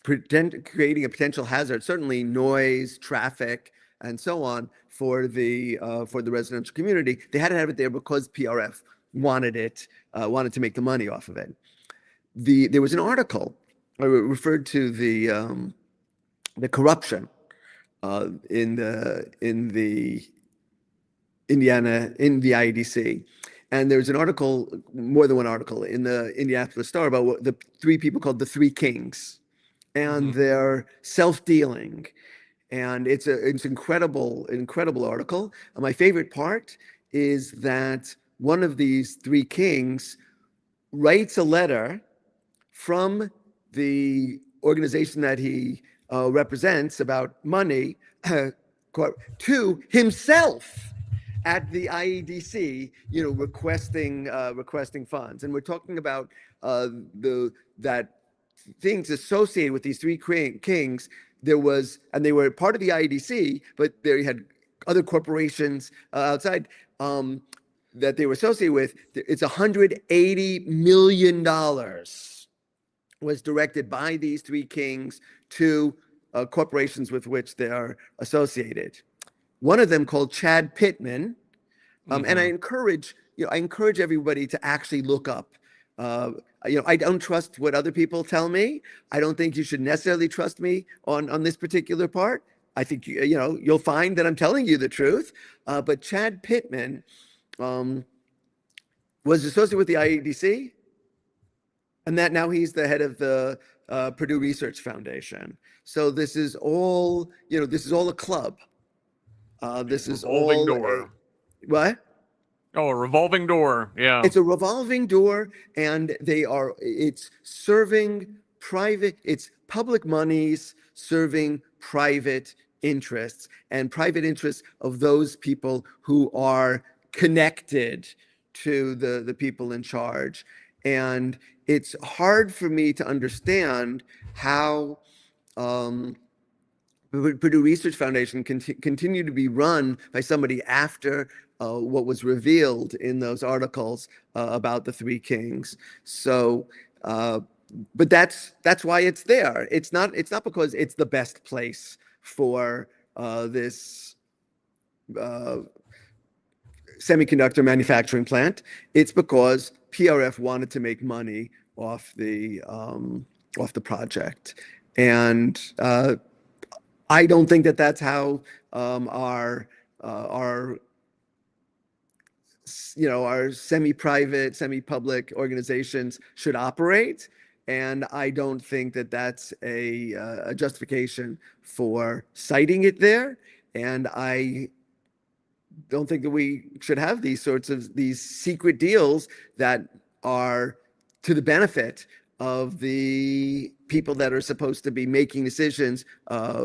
creating a potential hazard, certainly noise, traffic, and so on for the residential community. They had to have it there because PRF wanted it, wanted to make the money off of it. There was an article referred to the corruption in the IEDC. And there's an article, more than one article, in the Indianapolis Star about what the three people called the Three Kings, and their self-dealing. And it's incredible article. And my favorite part is that one of these three kings writes a letter from the organization that he represents about money to himself at the IEDC, requesting funds. And we're talking about that things associated with these three kings. And they were part of the IEDC, but they had other corporations outside that they were associated with. It's $180 million was directed by these three kings to corporations with which they are associated. One of them, called Chad Pittman, and I encourage everybody to actually look up. I don't trust what other people tell me. I don't think you should necessarily trust me on this particular part. I think you'll find that I'm telling you the truth. But Chad Pittman was associated with the IEDC, and that now he's the head of the Purdue Research Foundation. So this is all a club. This is all door. What? Oh, a revolving door. Yeah. It's a revolving door, and it's public monies serving private interests, and private interests of those people who are connected to the people in charge. And it's hard for me to understand how Purdue Research Foundation continue to be run by somebody after what was revealed in those articles about the three kings. So, but that's why it's there. It's not because it's the best place for this semiconductor manufacturing plant. It's because PRF wanted to make money off the project, and I don't think that that's how our semi-private, semi-public organizations should operate. And I don't think that that's a justification for citing it there. And I don't think that we should have these secret deals that are to the benefit of the people that are supposed to be making decisions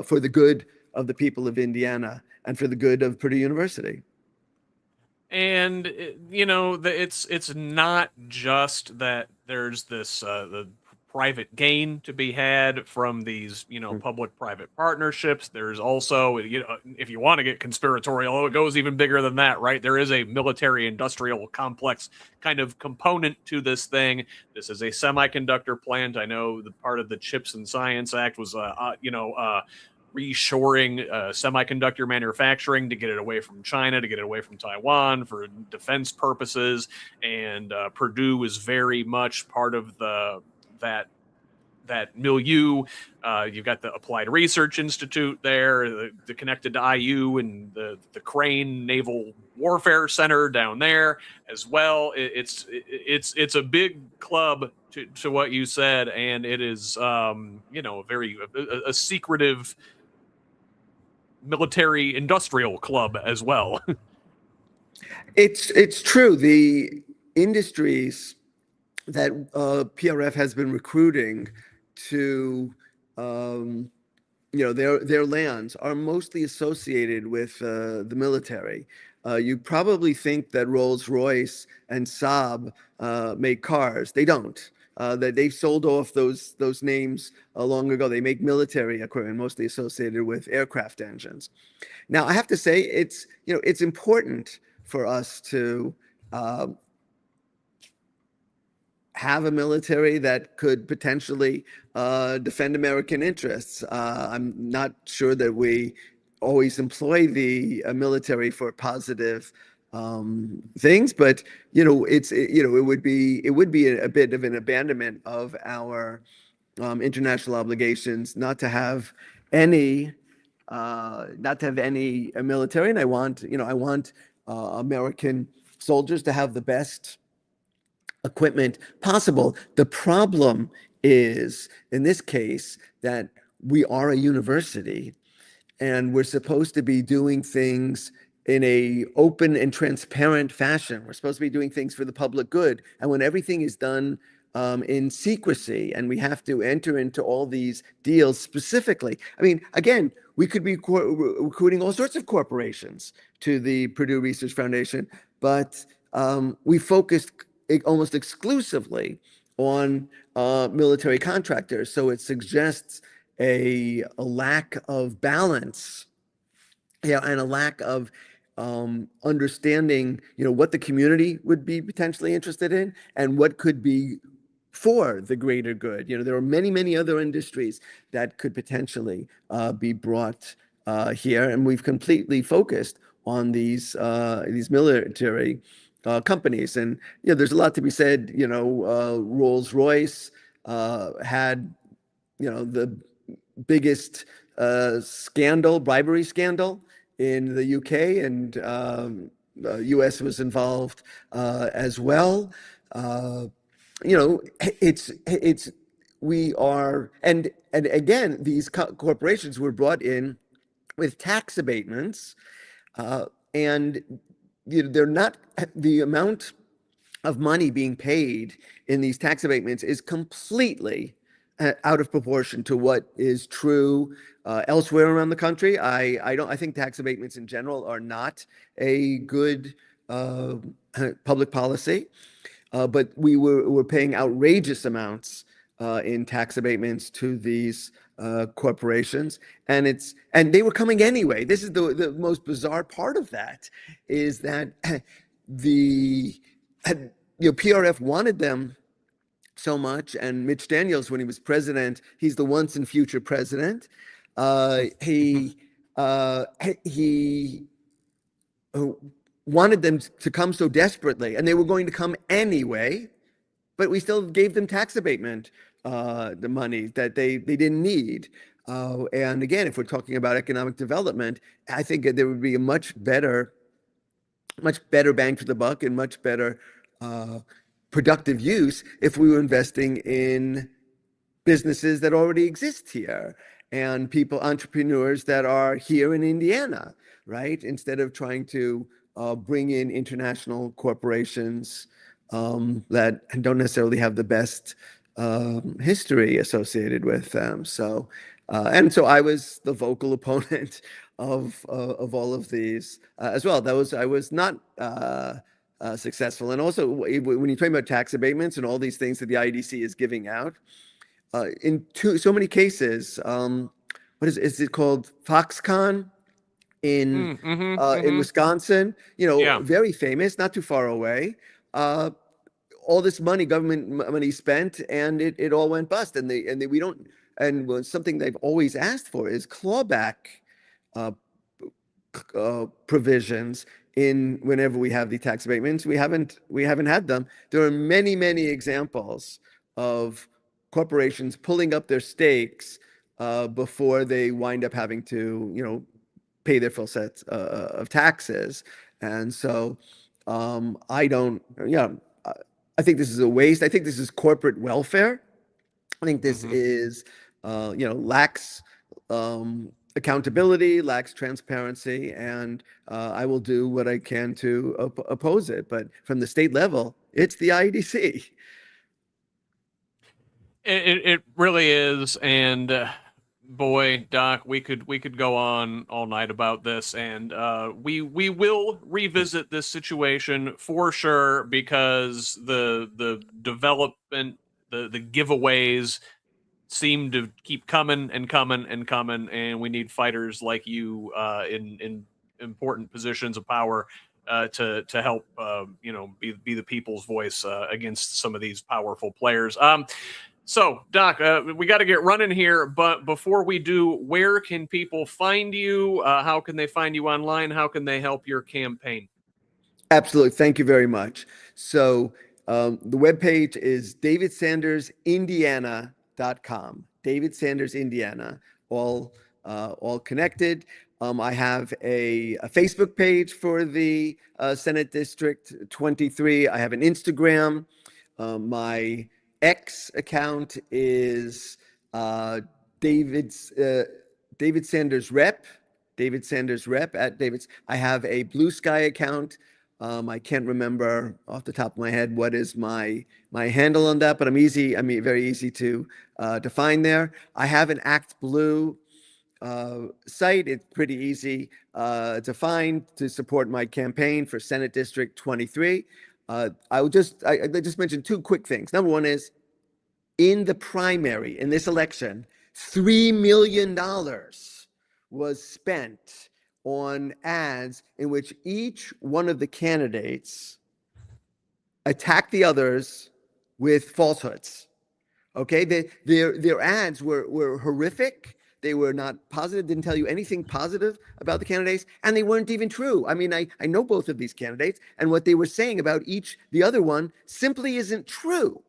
for the good of the people of Indiana and for the good of Purdue University. And it's not just that there's this the private gain to be had from these public-private partnerships. There's also, if you want to get conspiratorial, it goes even bigger than that, right? There is a military-industrial complex kind of component to this thing. This is a semiconductor plant. I know the part of the Chips and Science Act was reshoring semiconductor manufacturing to get it away from China, to get it away from Taiwan for defense purposes. And Purdue is very much part of that milieu. You've got the Applied Research Institute there, the connected to IU, and the Crane Naval Warfare Center down there as well. It's a big club to what you said, and it is a secretive military industrial club as well. It's true. The industries that PRF has been recruiting to their lands are mostly associated with the military. You probably think that Rolls-Royce and Saab make cars. They don't. That they sold off those names long ago. They make military equipment, mostly associated with aircraft engines. Now, I have to say, it's important for us to have a military that could potentially defend American interests. I'm not sure that we always employ the military for positive things, but it would be a bit of an abandonment of our international obligations any not to have any military. And I want American soldiers to have the best equipment possible. The problem is, in this case, that we are a university and we're supposed to be doing things in a open and transparent fashion. We're supposed to be doing things for the public good. And when everything is done in secrecy and we have to enter into all these deals specifically, I mean, again, we could be recruiting all sorts of corporations to the Purdue Research Foundation, but we focused almost exclusively on military contractors. So it suggests a lack of balance, and a lack of understanding, what the community would be potentially interested in and what could be for the greater good. There are many, many other industries that could potentially be brought here, and we've completely focused on these military companies. And there's a lot to be said. Rolls-Royce had the biggest bribery scandal in the UK, and US was involved as well. It's we are, and again, these corporations were brought in with tax abatements, and they're not, the amount of money being paid in these tax abatements is completely out of proportion to what is true elsewhere around the country. I think tax abatements in general are not a good public policy, but we're paying outrageous amounts in tax abatements to these corporations, and they were coming anyway. This is the most bizarre part of that, is that the PRF wanted them so much, and Mitch Daniels, when he was president, he's the once and future president. He wanted them to come so desperately, and they were going to come anyway, but we still gave them tax abatement, the money that they didn't need. And again, if we're talking about economic development, I think there would be a much better bang for the buck and much better productive use if we were investing in businesses that already exist here and entrepreneurs that are here in Indiana, right? Instead of trying to bring in international corporations that don't necessarily have the best history associated with them. So I was the vocal opponent of all of these as well. I was not successful. And also, when you're talking about tax abatements and all these things that the IDC is giving out, in so many cases, is it called Foxconn in Wisconsin? Very famous, not too far away. All this money, government money spent, and it all went bust. And we don't. And something they've always asked for is clawback provisions in whenever we have the tax abatements. We haven't had them. There are many, many examples of corporations pulling up their stakes before they wind up having to, pay their full sets of taxes. And so I think this is a waste. I think this is corporate welfare. I think this is, lacks accountability, lacks transparency, and I will do what I can to oppose it. But from the state level, it's the IDC. It really is, and boy, Doc, we could go on all night about this, and we will revisit this situation for sure, because the development, the giveaways seem to keep coming and coming and coming, and we need fighters like you in important positions of power to help be the people's voice against some of these powerful players. So, Doc, we got to get running here, but before we do, where can people find you? How can they find you online? How can they help your campaign? Absolutely. Thank you very much. So the webpage is davidsandersindiana.com. David Sanders, Indiana, all connected. I have a Facebook page for the Senate District 23. I have an Instagram. My X account is David Sanders Rep. David Sanders Rep at David's. I have a Blue Sky account. I can't remember off the top of my head what is my handle on that, but I'm very easy to find there. I have an Act Blue site. It's pretty easy to find to support my campaign for Senate District 23. I just mentioned two quick things. Number one is, in the primary, in this election, $3 million was spent on ads in which each one of the candidates attacked the others with falsehoods. Okay, their ads were horrific. They were not positive, didn't tell you anything positive about the candidates, and they weren't even true. I mean, I know both of these candidates, and what they were saying about the other one simply isn't true.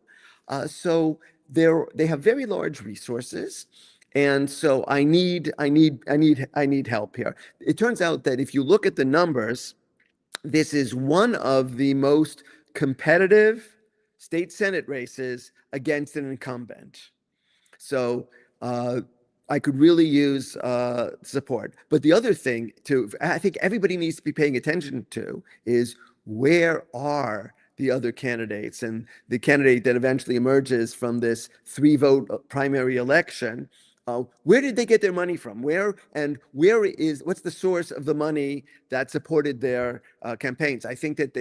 So they have very large resources. And so I need help here. It turns out that if you look at the numbers, this is one of the most competitive state Senate races against an incumbent. So I could really use support. But the other thing I think everybody needs to be paying attention to is, where are the other candidates? And the candidate that eventually emerges from this 3-vote primary election, where did they get their money from? What's the source of the money that supported their campaigns? I think that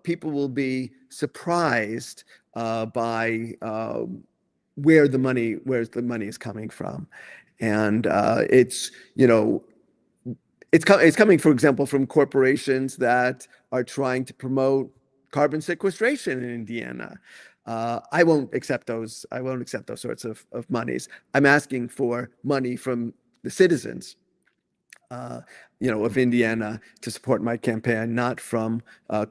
people will be surprised by where the money is coming from, and it's coming, for example, from corporations that are trying to promote carbon sequestration in Indiana. I won't accept those sorts of monies. I'm asking for money from the citizens, of Indiana to support my campaign, not from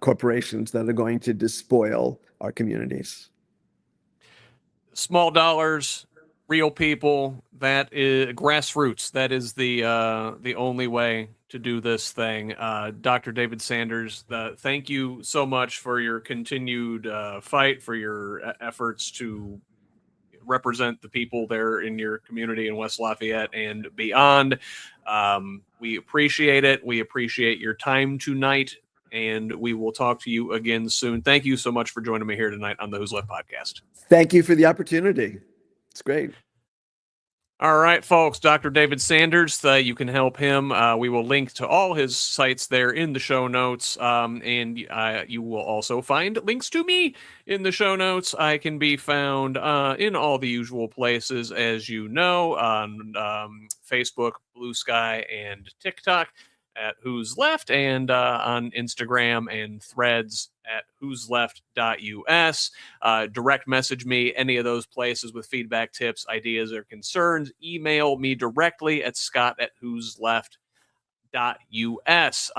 corporations that are going to despoil our communities. Small dollars, real people. That is grassroots. That is the only way to do this thing. Dr. David Sanders, thank you so much for your continued fight, for your efforts to represent the people there in your community in West Lafayette and beyond. We appreciate it. We appreciate your time tonight, and we will talk to you again soon. Thank you so much for joining me here tonight on the Who's Left podcast. Thank you for the opportunity. It's great. All right, folks, Dr. David Sanders, you can help him. We will link to all his sites there in the show notes, and you will also find links to me in the show notes. I can be found in all the usual places, as you know, on Facebook, Blue Sky, and TikTok at Who's Left, and on Instagram and Threads at whosleft.us. Direct message me any of those places with feedback, tips, ideas, or concerns. Email me directly at scott@whosleft.us.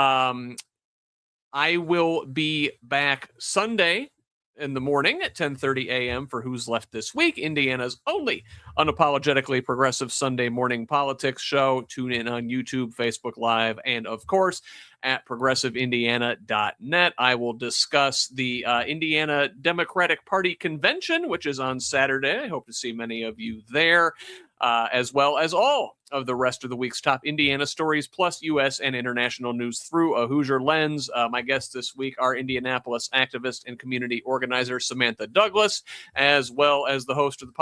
I will be back Sunday in the morning at 10:30 a.m. for Who's Left This Week, Indiana's only unapologetically progressive Sunday morning politics show. Tune in on YouTube, Facebook Live, and of course at progressiveindiana.net. I will discuss the Indiana Democratic Party convention, which is on Saturday. I hope to see many of you there, as well as all of the rest of the week's top Indiana stories, plus U.S. and international news through a Hoosier lens. My guests this week are Indianapolis activist and community organizer Samantha Douglas, as well as the host of the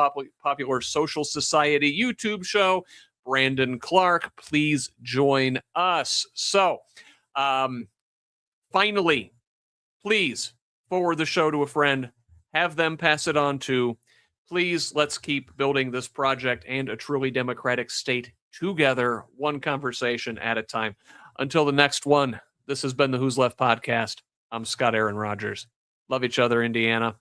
popular Social Society YouTube show, Brandon Clark. Please join us. So, finally, please forward the show to a friend, have them pass it on to. Please, let's keep building this project and a truly democratic state together, one conversation at a time. Until the next one, This has been the Who's Left Podcast. I'm Scott Aaron Rogers. Love each other, Indiana.